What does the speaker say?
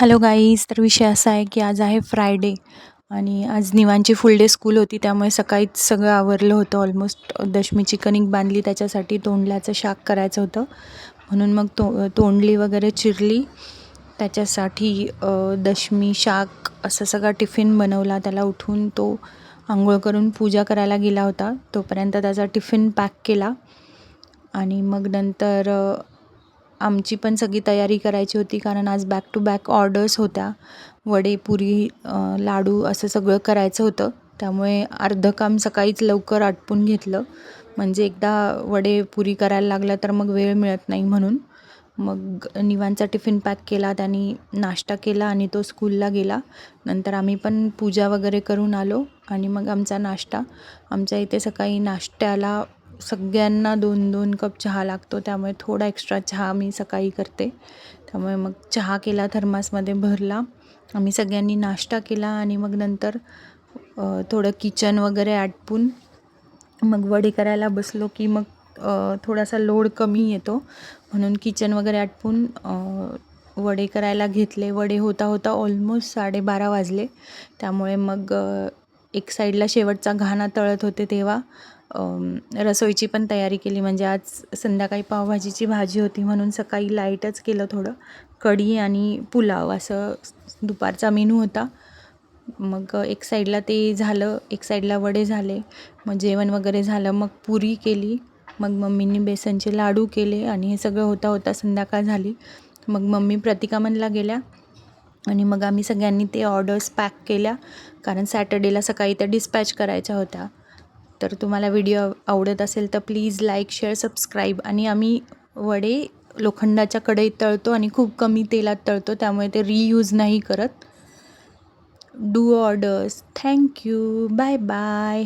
Hello guys. तर विषय असा आहे की आज आहे फ्रायडे आणि आज निवांची फुल डे स्कूल होती, त्यामुळे सकाळीच सगळं आवरलं होतं. ऑलमोस्ट दशमीची कणिक बांधली, त्याच्यासाठी तोंडल्याचं शाक करायचं होतं, म्हणून मग तोंडली वगैरे चिरली. त्याच्यासाठी दशमी शाक असं सगळा टिफिन बनवला. त्याला उठून तो आंघोळ करून पूजा करायला गेला होता, तोपर्यंत त्याचा टिफिन पॅक केला. आणि मग नंतर आमची पण सगळी तयारी करायची होती, कारण आज बॅक टू बॅक ऑर्डर्स होत्या. वडे, पुरी, लाडू असं सगळं करायचं होतं, त्यामुळे अर्धं काम सकाळीच लवकर आटपून घेतलं. म्हणजे एकदा वडे पुरी करायला लागला तर मग वेळ मिळत नाही, म्हणून मग निवांचा टिफिन पॅक केला, त्यांनी नाश्ता केला आणि तो स्कूलला गेला. नंतर आम्ही पण पूजा वगैरे करून आलो आणि मग आमचा नाश्ता. आमच्या इथे सकाळी नाश्त्याला सगळ्यांना 2-2 कप चहा लागतो, त्यामुळे थोडा एक्स्ट्रा चहा मी सकाळी करते. त्यामुळे मग चहा केला, थर्मासमध्ये भरला. आम्ही सगळ्यांनी नाश्ता केला आणि मग नंतर थोडं किचन वगैरे आटपून मग वडे करायला बसलो की मग थोडासा लोड कमी येतो, म्हणून किचन वगैरे आटपून वडे करायला घेतले. वडे होता होता ऑलमोस्ट 12:30 वाजले, त्यामुळे मग एक साईडला शेवटचा घाणा तळत होते तेव्हा रसोईची पण तयारी केली. म्हणजे आज संध्याकाळी पावभाजीची भाजी होती, म्हणून सकाळी लाईटच केलं थोडं. कढी आणि पुलाव असं दुपारचा मेनू होता. मग एक साईडला ते झालं, एक साईडला वडे झाले. मग जेवण वगैरे झालं, मग पुरी केली, मग मम्मींनी बेसनचे लाडू केले आणि हे सगळं होता होता संध्याकाळ झाली. मग मम्मी प्रतिकामनला गेल्या आणि मग आम्ही सगळ्यांनी ते ऑर्डर्स पॅक केल्या, कारण सॅटर्डेला सकाळी त्या डिस्पॅच करायच्या होत्या. तर तुम्हाला व्हिडिओ आवडत असेल तर प्लीज लाईक, शेअर, सबस्क्राईब. आणि आम्ही वडे लोखंडाच्या कढईत तळतो आणि खूप कमी तेलात तळतो, त्यामुळे ते रियूज नाही करत. Do orders. Thank you. Bye bye.